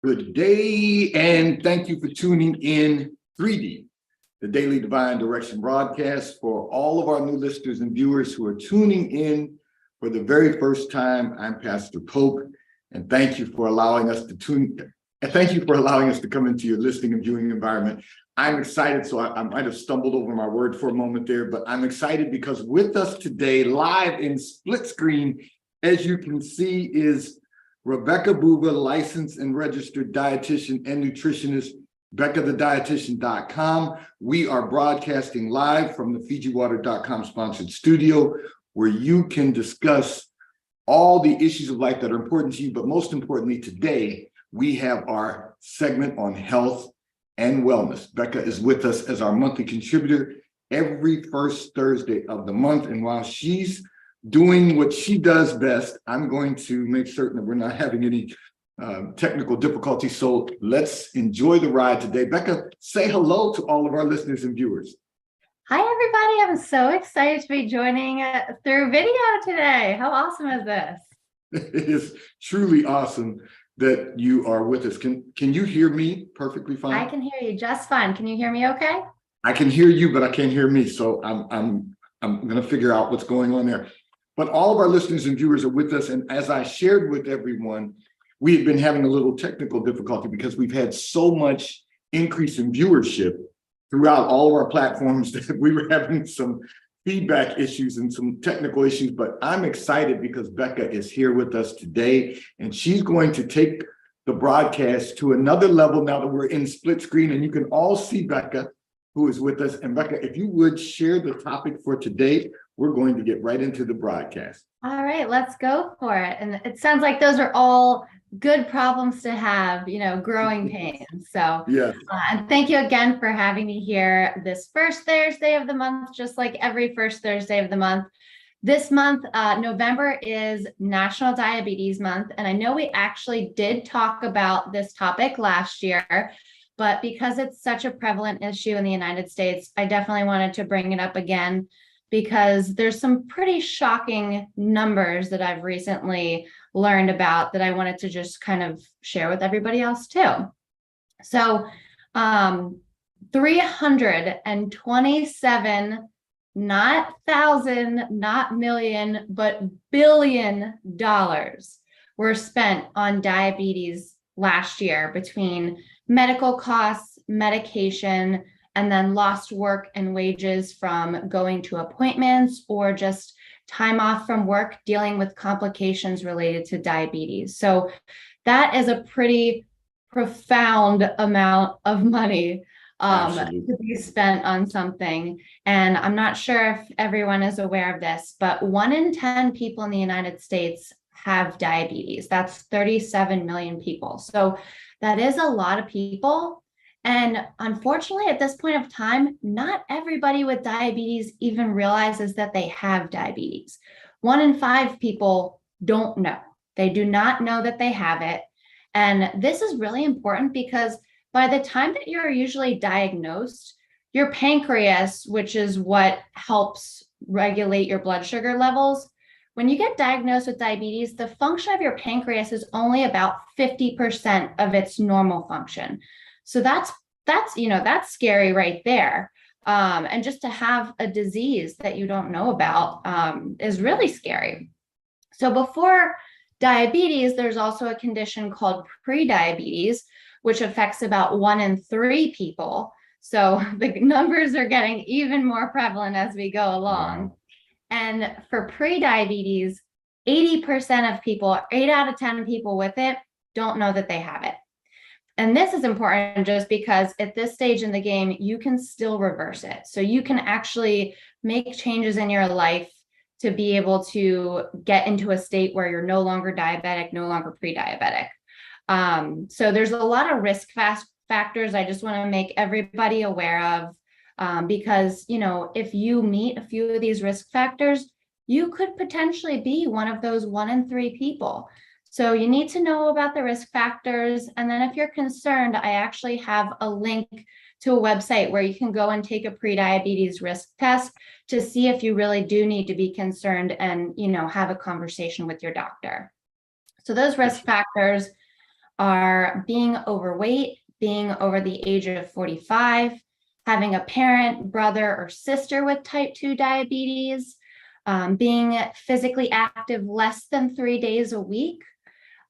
Good day, and thank you for tuning in 3D, the Daily Divine Direction broadcast. For all of our new listeners and viewers who are tuning in for the very first time, I'm Pastor Pope, and thank you for allowing us to come into your listening and viewing environment. I'm excited, so I might have stumbled over my word for a moment there, but I'm excited because with us today, live in split screen, as you can see, is Rebecca Buba, licensed and registered dietitian and nutritionist, BeccaTheDietitian.com. We are broadcasting live from the FijiWater.com sponsored studio, where you can discuss all the issues of life that are important to you. But most importantly, today, we have our segment on health and wellness. Becca is with us as our monthly contributor every first Thursday of the month. And while she's doing what she does best, I'm going to make certain that we're not having any technical difficulties. So let's enjoy the ride today. Becca, say hello to all of our listeners and viewers. Hi, everybody. I'm so excited to be joining through video today. How awesome is this? It is truly awesome that you are with us. Can you hear me perfectly fine? I can hear you just fine. Can you hear me okay? I can hear you, but I can't hear me. So I'm going to figure out what's going on there. But all of our listeners and viewers are with us. And as I shared with everyone, we have been having a little technical difficulty because we've had so much increase in viewership throughout all of our platforms that we were having some feedback issues and some technical issues. But I'm excited because Becca is here with us today, and she's going to take the broadcast to another level now that we're in split screen and you can all see Becca, who is with us. And Becca, if you would share the topic for today, we're going to get right into the broadcast. All right, let's go for it. And it sounds like those are all good problems to have, growing pains. So yes. And thank you again for having me here this first Thursday of the month, just like every first Thursday of the month. This month, November, is National Diabetes Month. And I know we actually did talk about this topic last year, but because it's such a prevalent issue in the United States, I definitely wanted to bring it up again, because there's some pretty shocking numbers that I've recently learned about that I wanted to just kind of share with everybody else too. So 327, not thousand, not million, but $billion were spent on diabetes last year between medical costs, medication, and then lost work and wages from going to appointments or just time off from work dealing with complications related to diabetes. So that is a pretty profound amount of money to be spent on something. And I'm not sure if everyone is aware of this, but 1 in 10 people in the United States have diabetes. That's 37 million people. So that is a lot of people. And unfortunately, at this point of time, not everybody with diabetes even realizes that they have diabetes. 1 in 5 people don't know. They do not know that they have it. And this is really important because by the time that you're usually diagnosed, your pancreas, which is what helps regulate your blood sugar levels, when you get diagnosed with diabetes, the function of your pancreas is only about 50% of its normal function. So that's scary right there. And just to have a disease that you don't know about is really scary. So before diabetes, there's also a condition called prediabetes, which affects about 1 in 3 people. So the numbers are getting even more prevalent as we go along. Wow. And for prediabetes, 80% of people, 8 out of 10 people with it, don't know that they have it. And this is important just because at this stage in the game, you can still reverse it. So you can actually make changes in your life to be able to get into a state where you're no longer diabetic, no longer pre-diabetic. So there's a lot of risk factors I just want to make everybody aware of, because, if you meet a few of these risk factors, you could potentially be one of those 1 in 3 people. So you need to know about the risk factors. And then if you're concerned, I actually have a link to a website where you can go and take a prediabetes risk test to see if you really do need to be concerned and, have a conversation with your doctor. So those risk factors are being overweight, being over the age of 45, having a parent, brother, or sister with type 2 diabetes, being physically active less than 3 days a week.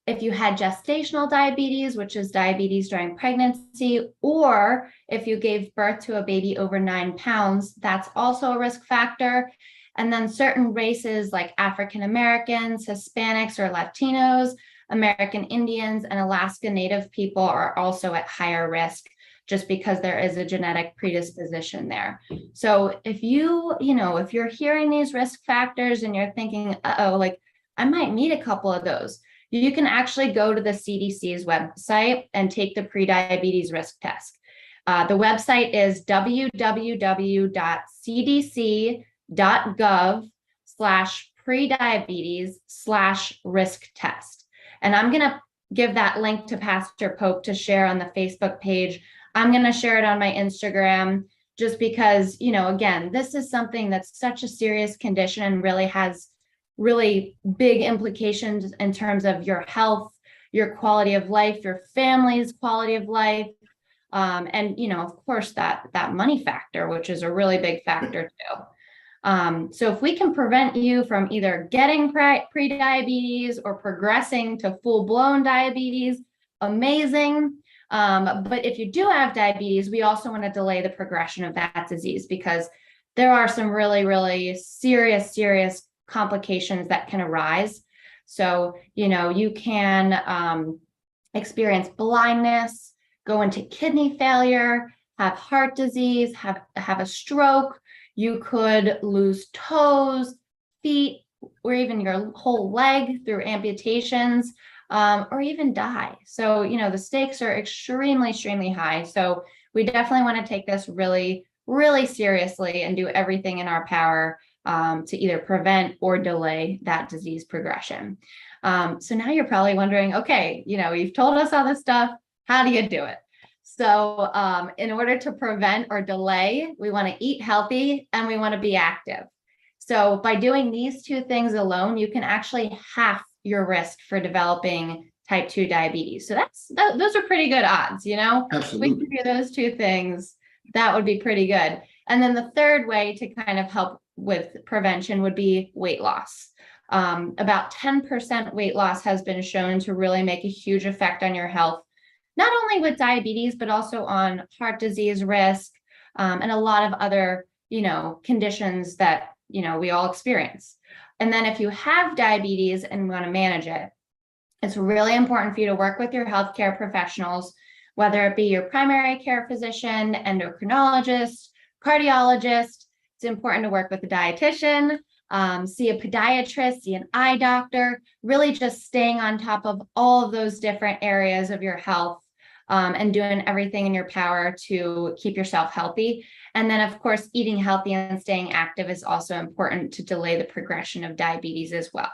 If you had gestational diabetes, which is diabetes during pregnancy, or if you gave birth to a baby over 9 pounds, that's also a risk factor. And then certain races like African Americans, Hispanics or Latinos, American Indians, and Alaska Native people are also at higher risk just because there is a genetic predisposition there. So if if you're hearing these risk factors and you're thinking, uh-oh, like I might need a couple of those, you can actually go to the CDC's website and take the prediabetes risk test. The website is www.cdc.gov/prediabetes/risk test. And I'm going to give that link to Pastor Pope to share on the Facebook page. I'm going to share it on my Instagram just because, again, this is something that's such a serious condition and really has really big implications in terms of your health, your quality of life, your family's quality of life. And, of course, that money factor, which is a really big factor too. So if we can prevent you from either getting prediabetes or progressing to full-blown diabetes, amazing. But if you do have diabetes, we also want to delay the progression of that disease because there are some really, really serious complications that can arise. So, you can experience blindness, go into kidney failure, have heart disease, have a stroke. You could lose toes, feet, or even your whole leg through amputations, or even die. So, the stakes are extremely high. So we definitely want to take this really, really seriously and do everything in our power to either prevent or delay that disease progression. So now you're probably wondering, okay, you've told us all this stuff. How do you do it? So in order to prevent or delay, we want to eat healthy and we want to be active. So by doing these two things alone, you can actually half your risk for developing type 2 diabetes. So those are pretty good odds, Absolutely. We can do those two things. That would be pretty good. And then the third way to kind of help with prevention would be weight loss. About 10% weight loss has been shown to really make a huge effect on your health, not only with diabetes, but also on heart disease risk, and a lot of other, conditions that, we all experience. And then if you have diabetes and want to manage it, it's really important for you to work with your healthcare professionals, whether it be your primary care physician, endocrinologist, cardiologist. It's important to work with a dietitian, see a podiatrist, see an eye doctor, really just staying on top of all of those different areas of your health, and doing everything in your power to keep yourself healthy. And then, of course, eating healthy and staying active is also important to delay the progression of diabetes as well.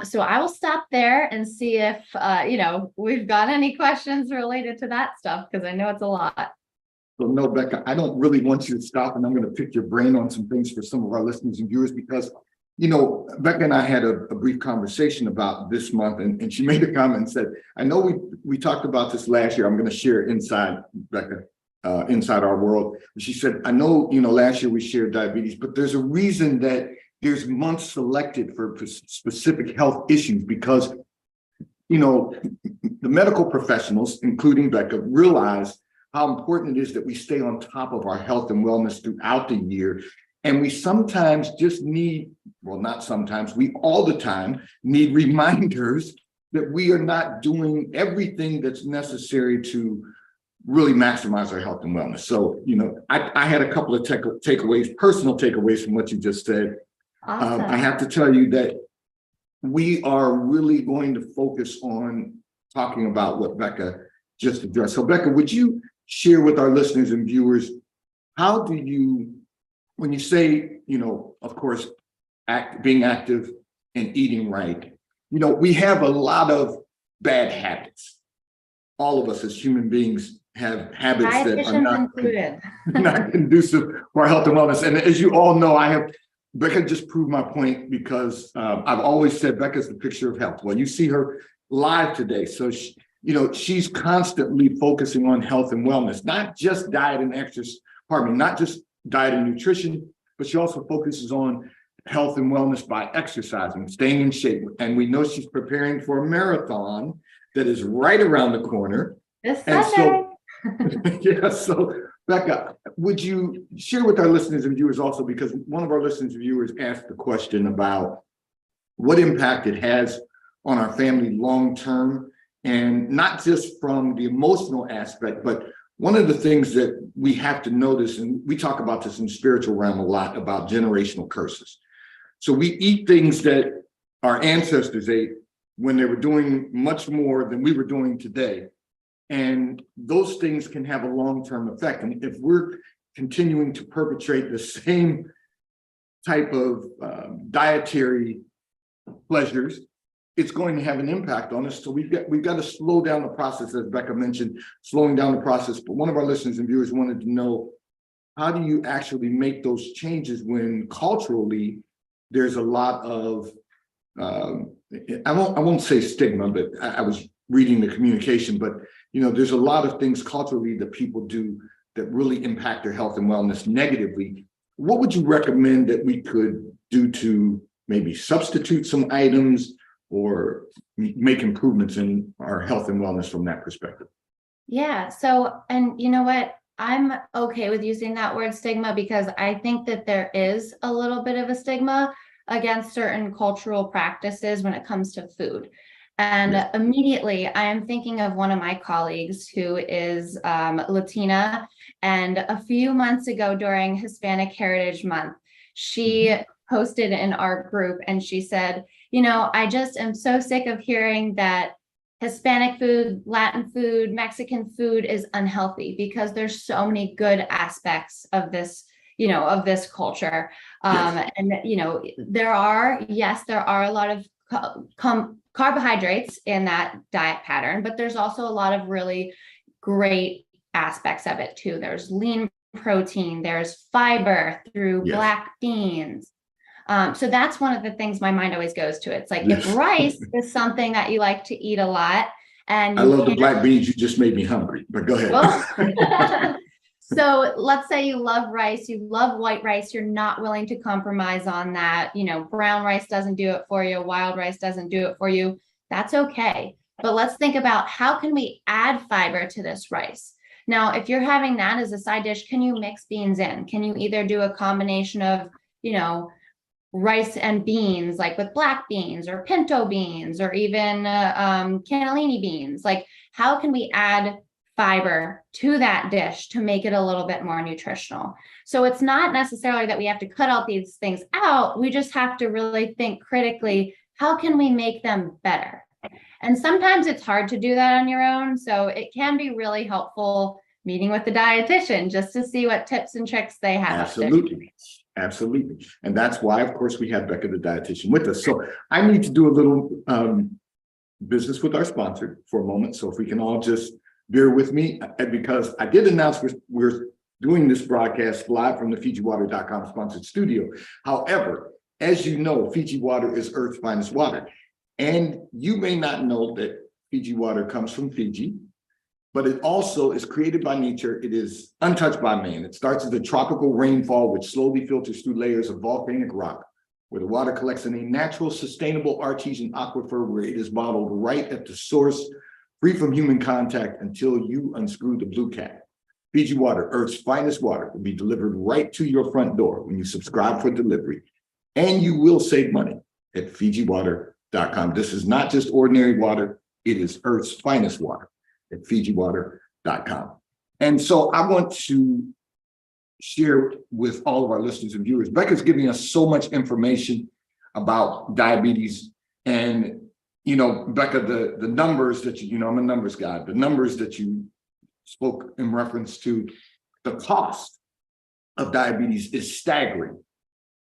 So I will stop there and see if, we've got any questions related to that stuff, because I know it's a lot. So no, Becca, I don't really want you to stop, and I'm going to pick your brain on some things for some of our listeners and viewers, because, Becca and I had a brief conversation about this month, and she made a comment and said, I know we talked about this last year. I'm going to share inside, Becca, inside our world. She said, I know, last year we shared diabetes, but there's a reason that there's months selected for specific health issues because, the medical professionals, including Becca, realize how important it is that we stay on top of our health and wellness throughout the year. And we sometimes just need, well, not sometimes, we all the time need reminders that we are not doing everything that's necessary to really maximize our health and wellness. So, I had a couple of takeaways, personal takeaways from what you just said. Awesome. I have to tell you that we are really going to focus on talking about what Becca just addressed. So Becca, would you share with our listeners and viewers, how do you, when you say, of course, being active and eating right, we have a lot of bad habits. All of us as human beings have habits that are not conducive for our health and wellness. And as you all know, Becca just proved my point, because I've always said Becca's the picture of health. Well, you see her live today. So she's constantly focusing on health and wellness, not just diet and exercise, not just diet and nutrition, but she also focuses on health and wellness by exercising, staying in shape. And we know she's preparing for a marathon that is right around the corner. This And Sunday. yeah, so Becca, would you share with our listeners and viewers also, because one of our listeners and viewers asked the question about what impact it has on our family long-term, and not just from the emotional aspect, but one of the things that we have to notice, and we talk about this in the spiritual realm a lot, about generational curses. So we eat things that our ancestors ate when they were doing much more than we were doing today. And those things can have a long-term effect. And if we're continuing to perpetrate the same type of dietary pleasures, it's going to have an impact on us. So we've got to slow down the process, as Becca mentioned, slowing down the process. But one of our listeners and viewers wanted to know, how do you actually make those changes when culturally there's a lot of, I won't say stigma, but I was reading the communication, but there's a lot of things culturally that people do that really impact their health and wellness negatively. What would you recommend that we could do to maybe substitute some items or make improvements in our health and wellness from that perspective? Yeah. So, and you know what? I'm okay with using that word stigma, because I think that there is a little bit of a stigma against certain cultural practices when it comes to food. And Yes. Immediately I am thinking of one of my colleagues who is Latina. And a few months ago during Hispanic Heritage Month, she posted in our group and she said, I just am so sick of hearing that Hispanic food, Latin food, Mexican food is unhealthy, because there's so many good aspects of this, of this culture. Yes. And, there are a lot of carbohydrates in that diet pattern, but there's also a lot of really great aspects of it too. There's lean protein, there's fiber through Yes. black beans. So that's one of the things my mind always goes to. It's like, Yes. if rice is something that you like to eat a lot, and I love the black beans. You just made me hungry, but go ahead. Well, so let's say you love rice, you love white rice, you're not willing to compromise on that. Brown rice doesn't do it for you, wild rice doesn't do it for you. That's okay. But let's think about, how can we add fiber to this rice? Now, if you're having that as a side dish, can you mix beans in? Can you either do a combination of, rice and beans, like with black beans or pinto beans, or even cannellini beans? Like, how can we add fiber to that dish to make it a little bit more nutritional? So it's not necessarily that we have to cut all these things out. We just have to really think critically, how can we make them better? And sometimes it's hard to do that on your own. So it can be really helpful meeting with the dietitian just to see what tips and tricks they have. Absolutely. Absolutely. And that's why, of course, we have Becca, the dietitian, with us. So I need to do a little business with our sponsor for a moment. So if we can all just bear with me, because I did announce we're doing this broadcast live from the FijiWater.com sponsored studio. However, as you know, Fiji water is Earth's finest water. And you may not know that Fiji water comes from Fiji, but it also is created by nature. It is untouched by man. It starts as a tropical rainfall, which slowly filters through layers of volcanic rock, where the water collects in a natural, sustainable artesian aquifer, where it is bottled right at the source, free from human contact, until you unscrew the blue cap. Fiji water, Earth's finest water, will be delivered right to your front door when you subscribe for delivery. And you will save money at FijiWater.com. This is not just ordinary water. It is Earth's finest water at FijiWater.com. And so I want to share with all of our listeners and viewers, Becca's giving us so much information about diabetes. And, Becca, the numbers that I'm a numbers guy, the numbers that you spoke in reference to, the cost of diabetes is staggering.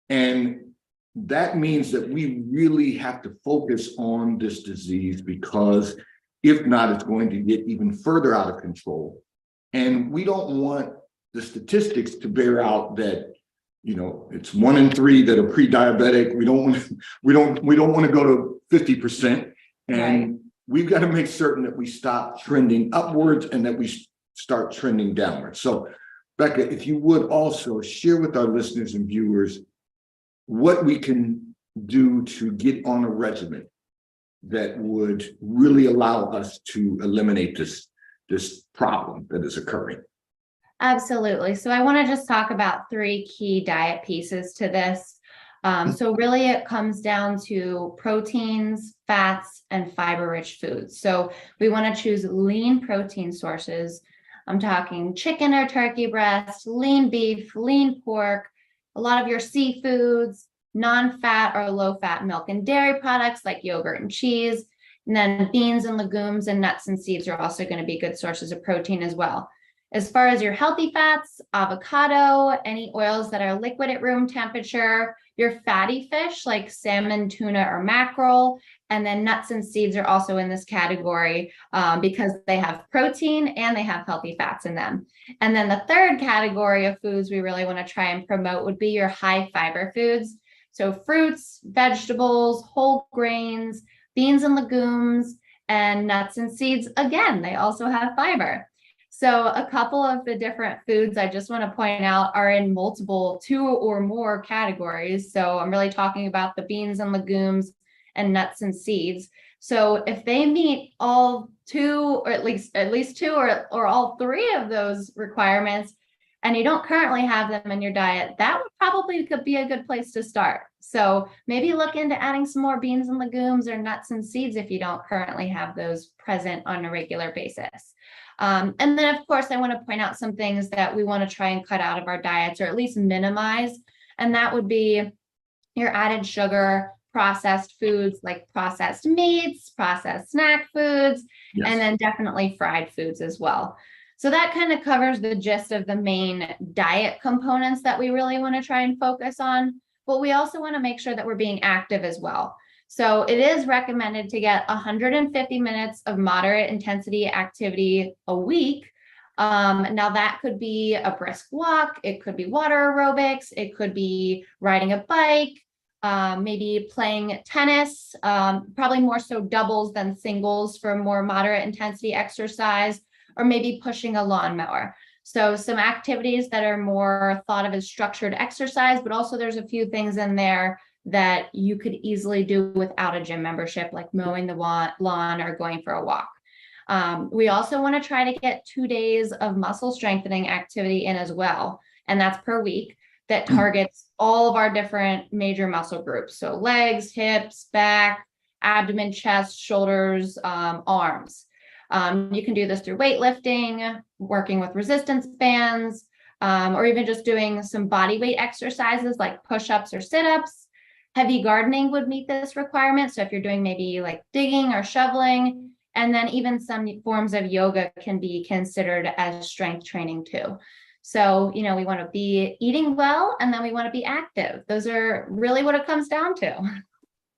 And that means that we really have to focus on this disease, because if not, it's going to get even further out of control. And we don't want the statistics to bear out that, it's 1 in 3 that are pre-diabetic. We don't want to go to 50%. And Right. we've got to make certain that we stop trending upwards and that we start trending downwards. So, Becca, if you would also share with our listeners and viewers what we can do to get on a regimen that would really allow us to eliminate this problem that is occurring. Absolutely. So I want to just talk about three key diet pieces to this. So really it comes down to proteins, fats, and fiber-rich foods. So we want to choose lean protein sources. I'm talking chicken or turkey breast, lean beef, lean pork, a lot of your seafoods, non-fat or low-fat milk and dairy products like yogurt and cheese. And then beans and legumes and nuts and seeds are also going to be good sources of protein as well. As far as your healthy fats, avocado, any oils that are liquid at room temperature, your fatty fish like salmon, tuna, or mackerel, and then nuts and seeds are also in this category because they have protein and they have healthy fats in them. And then the third category of foods we really want to try and promote would be your high fiber foods. So fruits, vegetables, whole grains, beans and legumes, and nuts and seeds. Again, they also have fiber. So a couple of the different foods I just want to point out are in multiple 2 or more categories. So I'm really talking about the beans and legumes and nuts and seeds. So if they meet all 2 or at least 2 or all 3 of those requirements, and you don't currently have them in your diet, that would probably could be a good place to start. So maybe look into adding some more beans and legumes or nuts and seeds if you don't currently have those present on a regular basis. And then, of course, I want to point out some things that we want to try and cut out of our diets or at least minimize. And that would be your added sugar, processed foods like processed meats, processed snack foods, Yes. and then definitely fried foods as well. So that kind of covers the gist of the main diet components that we really want to try and focus on. But we also want to make sure that we're being active as well. So it is recommended to get 150 minutes of moderate intensity activity a week. Now that could be a brisk walk, it could be water aerobics, it could be riding a bike, maybe playing tennis, probably more so doubles than singles for more moderate intensity exercise, or maybe pushing a lawnmower. So some activities that are more thought of as structured exercise, but also there's a few things in there that you could easily do without a gym membership, like mowing the lawn or going for a walk. We also want to try to get 2 days of muscle strengthening activity in as well. And that's per week, that targets all of our different major muscle groups. So legs, hips, back, abdomen, chest, shoulders, arms. You can do this through weightlifting, working with resistance bands, or even just doing some body weight exercises like push-ups or sit-ups. Heavy gardening would meet this requirement. So if you're doing maybe like digging or shoveling, and then even some forms of yoga can be considered as strength training too. So, we want to be eating well, and then we want to be active. Those are really what it comes down to.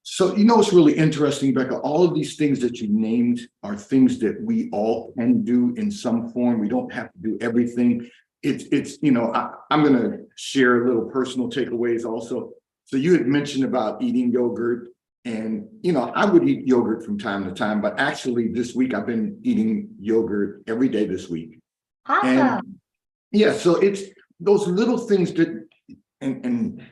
So, it's really interesting, Becca, all of these things that you named are things that we all can do in some form. We don't have to do everything. I'm going to share a little personal takeaways also. So you had mentioned about eating yogurt, and, I would eat yogurt from time to time, but actually this week I've been eating yogurt every day this week. Awesome. And yeah, so it's those little things that, and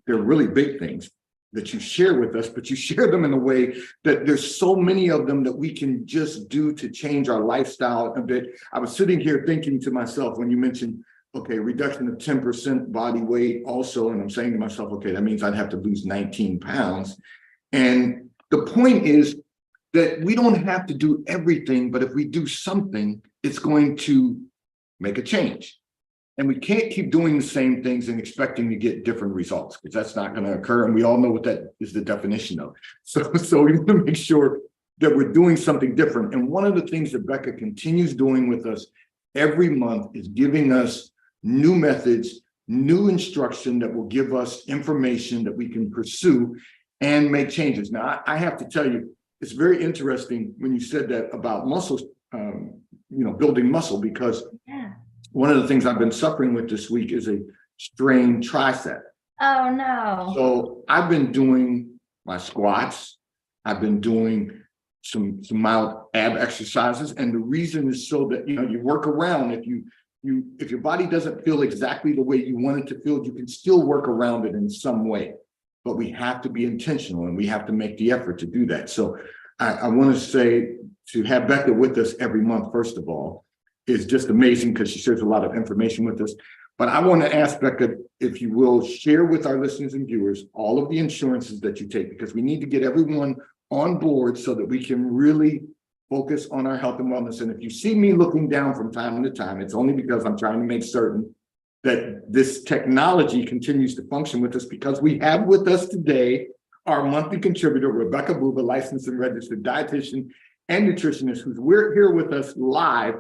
they're really big things that you share with us, but you share them in a way that there's so many of them that we can just do to change our lifestyle a bit. I was sitting here thinking to myself when you mentioned, okay, reduction of 10% body weight also, and I'm saying to myself, okay, that means I'd have to lose 19 pounds. And the point is that we don't have to do everything, but if we do something, it's going to make a change. And we can't keep doing the same things and expecting to get different results, because that's not going to occur. And we all know what that is the definition of. So we want to make sure that we're doing something different. And one of the things that Becca continues doing with us every month is giving us new methods, new instruction that will give us information that we can pursue and make changes. Now, I have to tell you, it's very interesting when you said that about muscles, building muscle, because one of the things I've been suffering with this week is a strained tricep. Oh, no. So I've been doing my squats. I've been doing some mild ab exercises. And the reason is so that, you work around. If your body doesn't feel exactly the way you want it to feel, you can still work around it in some way. But we have to be intentional and we have to make the effort to do that. So I want to say, to have Becca with us every month, first of all, is just amazing because she shares a lot of information with us. But I want to ask Becca, if you will, share with our listeners and viewers all of the insurances that you take, because we need to get everyone on board so that we can really focus on our health and wellness. And if you see me looking down from time to time, it's only because I'm trying to make certain that this technology continues to function with us, because we have with us today our monthly contributor, Rebecca Buba, licensed and registered dietitian and nutritionist, who's here with us live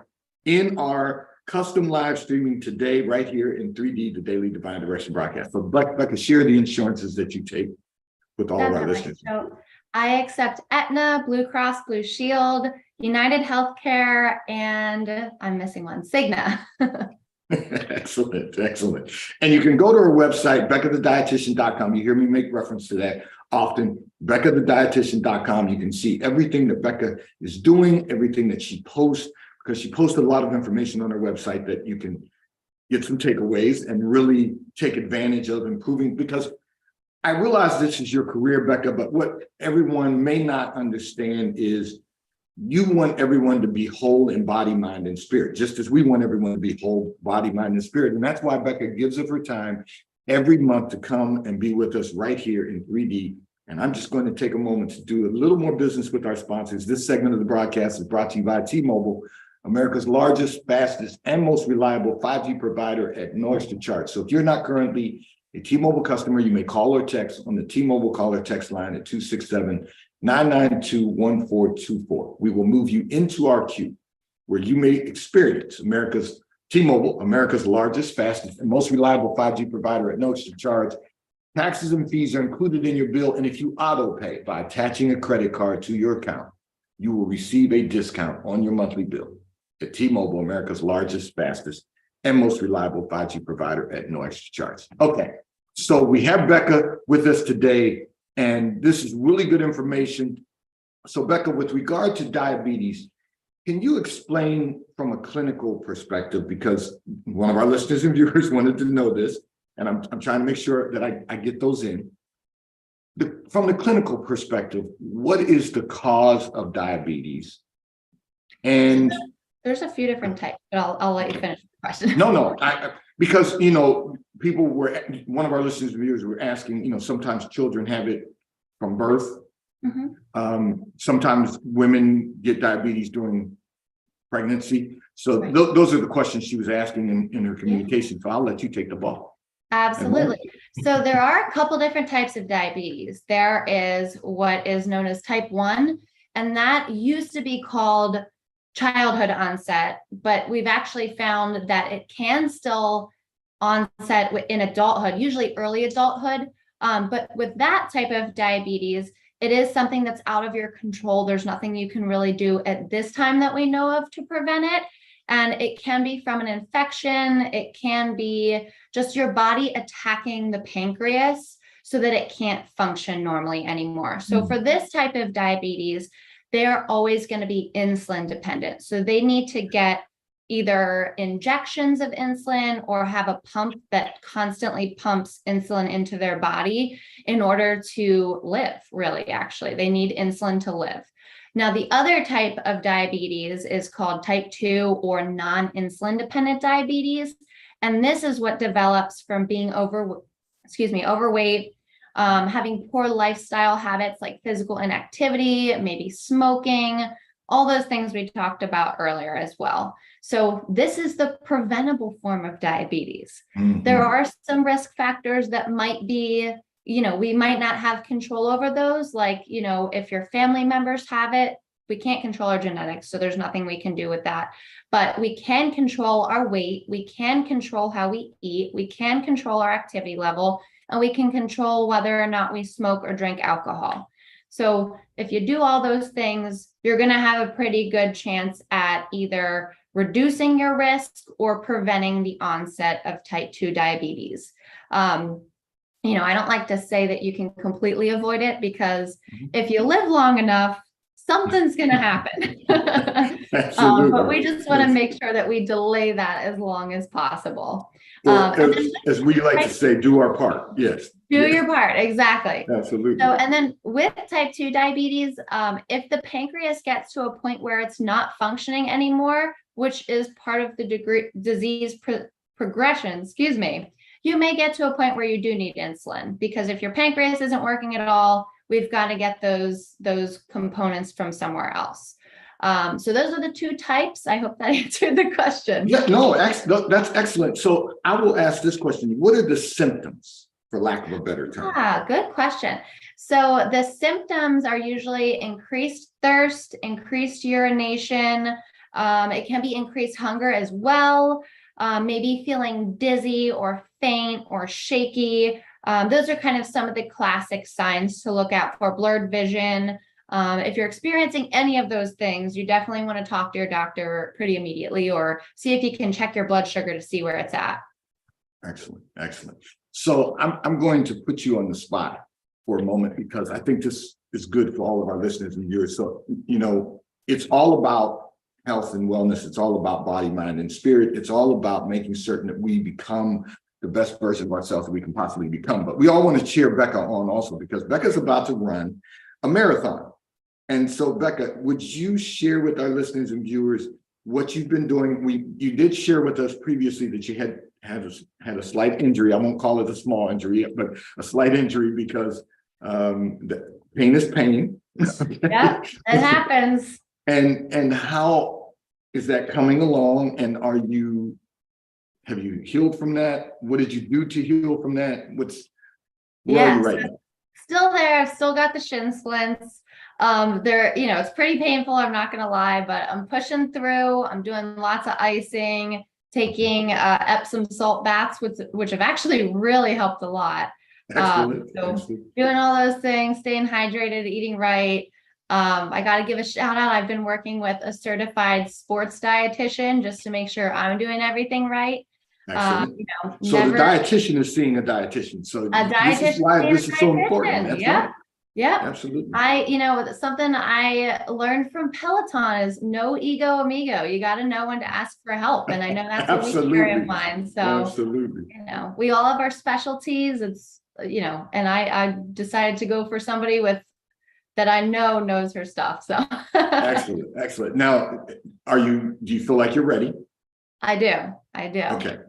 in our custom live streaming today, right here in 3D, the Daily Divine Direction broadcast. So Becca, share the insurances that you take with all of our listeners. So I accept Aetna, Blue Cross Blue Shield, United Healthcare, and I'm missing one, Cigna. Excellent. And you can go to our website, BeccaTheDietitian.com. You hear me make reference to that often. BeccaTheDietitian.com. You can see everything that Becca is doing, everything that she posts, because she posts a lot of information on her website that you can get some takeaways and really take advantage of improving. Because I realize this is your career, Becca, but what everyone may not understand is you want everyone to be whole in body, mind, and spirit, just as we want everyone to be whole body, mind, and spirit. And that's why Becca gives of her time every month to come and be with us right here in 3D. And I'm just going to take a moment to do a little more business with our sponsors. This segment of the broadcast is brought to you by T-Mobile, America's largest, fastest, and most reliable 5G provider at no extra charge. So if you're not currently a T-Mobile customer, you may call or text on the T-Mobile call or text line at 267-992-1424. We will move you into our queue where you may experience T-Mobile, America's largest, fastest, and most reliable 5G provider at no extra charge. Taxes and fees are included in your bill. And if you auto pay by attaching a credit card to your account, you will receive a discount on your monthly bill at T-Mobile, America's largest, fastest, and most reliable 5G provider at no extra charge. Okay, so we have Becca with us today, and this is really good information. So Becca, with regard to diabetes, can you explain from a clinical perspective, because one of our listeners and viewers wanted to know this, and I'm trying to make sure that I get those in. From the clinical perspective, what is the cause of diabetes? And there's a few different types, but I'll let you finish the question. No, because people were, one of our listeners and viewers were asking, sometimes children have it from birth. Mm-hmm. Sometimes women get diabetes during pregnancy. So right. Those are the questions she was asking in her communication. So I'll let you take the ball. Absolutely. So there are a couple different types of diabetes. There is what is known as type 1, and that used to be called childhood onset, but we've actually found that it can still onset in adulthood, usually early adulthood. But with that type of diabetes, it is something that's out of your control. There's nothing you can really do at this time that we know of to prevent it. And it can be from an infection. It can be just your body attacking the pancreas so that it can't function normally anymore. So for this type of diabetes, they're always going to be insulin dependent. So they need to get either injections of insulin or have a pump that constantly pumps insulin into their body in order to live, really, actually. They need insulin to live. Now, the other type of diabetes is called type 2 or non-insulin dependent diabetes. And this is what develops from being overweight, having poor lifestyle habits like physical inactivity, maybe smoking, all those things we talked about earlier as well. So this is the preventable form of diabetes. Mm-hmm. There are some risk factors that might be, we might not have control over those. Like, if your family members have it, we can't control our genetics. So there's nothing we can do with that. But we can control our weight. We can control how we eat. We can control our activity level. And we can control whether or not we smoke or drink alcohol. So if you do all those things, you're going to have a pretty good chance at either reducing your risk or preventing the onset of type 2 diabetes. I don't like to say that you can completely avoid it, because if you live long enough, something's gonna happen. Absolutely. But we just want to make sure that we delay that as long as possible. Well, And then as we like to say, do our part. Yes. do Yes. your part, exactly. Absolutely. So, and then with type 2 diabetes, if the pancreas gets to a point where it's not functioning anymore, which is part of the disease progression, excuse me, you may get to a point where you do need insulin, because if your pancreas isn't working at all, we've got to get those components from somewhere else. So those are the two types. I hope that answered the question. Yeah, no, that's excellent. So I will ask this question. What are the symptoms, for lack of a better term? Good question. So the symptoms are usually increased thirst, increased urination. It can be increased hunger as well. Maybe feeling dizzy or faint or shaky. Those are kind of some of the classic signs to look out for. Blurred vision. If you're experiencing any of those things, you definitely want to talk to your doctor pretty immediately, or see if you can check your blood sugar to see where it's at. Excellent, excellent. So I'm going to put you on the spot for a moment, because I think this is good for all of our listeners and viewers. So, it's all about health and wellness. It's all about body, mind, and spirit. It's all about making certain that we become the best version of ourselves that we can possibly become. But we all want to cheer Becca on also, because Becca's about to run a marathon. And so, Becca, would you share with our listeners and viewers what you've been doing? You did share with us previously that you had a slight injury. I won't call it a small injury, but a slight injury, because the pain is pain. Yeah, it happens. And how is that coming along? And have you healed from that? What did you do to heal from that? Where are you right now? Still there. I've still got the shin splints. It's pretty painful, I'm not gonna lie, but I'm pushing through. I'm doing lots of icing, taking Epsom salt baths, which have actually really helped a lot. Excellent. Doing all those things, staying hydrated, eating right. I got to give a shout out. I've been working with a certified sports dietitian just to make sure I'm doing everything right. Excellent. So the dietitian is seeing a dietitian. So this is why this is so important. That's right. Yeah, absolutely. Something I learned from Peloton is no ego amigo. You got to know when to ask for help. And I know that's what we carry in mind. So, absolutely. We all have our specialties. It's, and I decided to go for somebody that I know knows her stuff. So excellent. Excellent. Now, do you feel like you're ready? I do. Okay.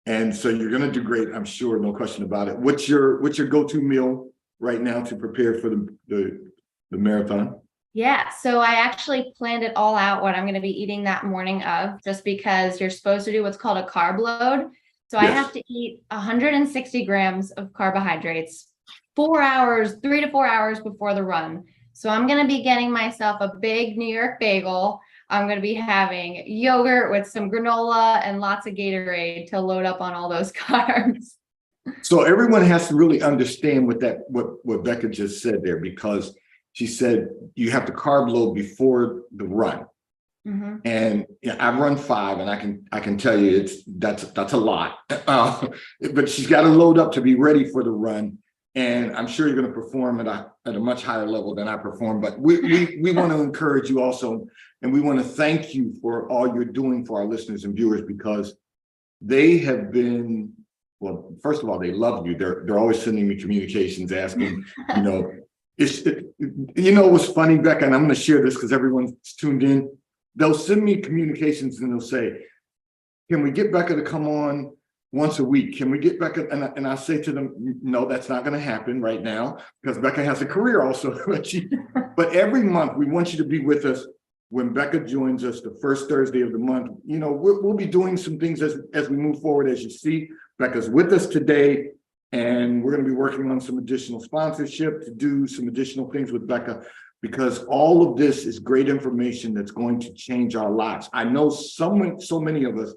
And so you're going to do great. I'm sure. No question about it. What's your go-to meal right now to prepare for the marathon? Yeah, so I actually planned it all out, what I'm going to be eating that morning of, just because you're supposed to do what's called a carb load. So yes. I have to eat 160 grams of carbohydrates 3 to 4 hours before the run. So I'm going to be getting myself a big New York bagel. I'm going to be having yogurt with some granola and lots of Gatorade to load up on all those carbs. So everyone has to really understand what Becca just said there, because she said you have to carb load before the run. Mm-hmm. And I run 5, and I can tell you that's a lot. But she's got to load up to be ready for the run. And I'm sure you're going to perform at a much higher level than I perform. But we want to encourage you also, and we want to thank you for all you're doing for our listeners and viewers, because they have been. Well, first of all, they love you. They're always sending me communications asking, what's funny, Becca, and I'm going to share this because everyone's tuned in. They'll send me communications and they'll say, can we get Becca to come on once a week? Can we get Becca? And I say to them, no, that's not going to happen right now, because Becca has a career also. But every month we want you to be with us. When Becca joins us the first Thursday of the month, we'll be doing some things as we move forward. As you see, Becca's with us today, and we're going to be working on some additional sponsorship to do some additional things with Becca, because all of this is great information that's going to change our lives. I know so many of us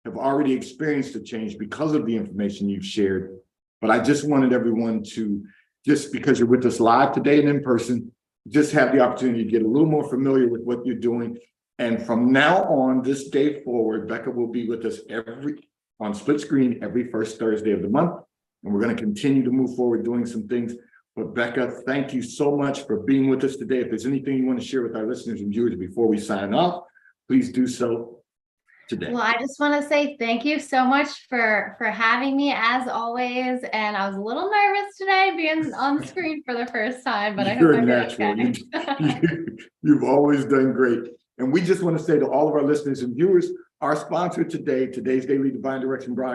have already experienced a change because of the information you've shared, but I just wanted everyone to, just because you're with us live today and in person, just have the opportunity to get a little more familiar with what you're doing. And from now on, this day forward, Becca will be with us on Split Screen every first Thursday of the month. And we're going to continue to move forward doing some things. But Becca, thank you so much for being with us today. If there's anything you want to share with our listeners and viewers before we sign off, please do so today. Well, I just want to say thank you so much for having me as always. And I was a little nervous today being on screen for the first time, but I hope You're I did natural. okay. You've always done great. And we just want to say to all of our listeners and viewers, our sponsor today, today's Daily Divine Direction broadcast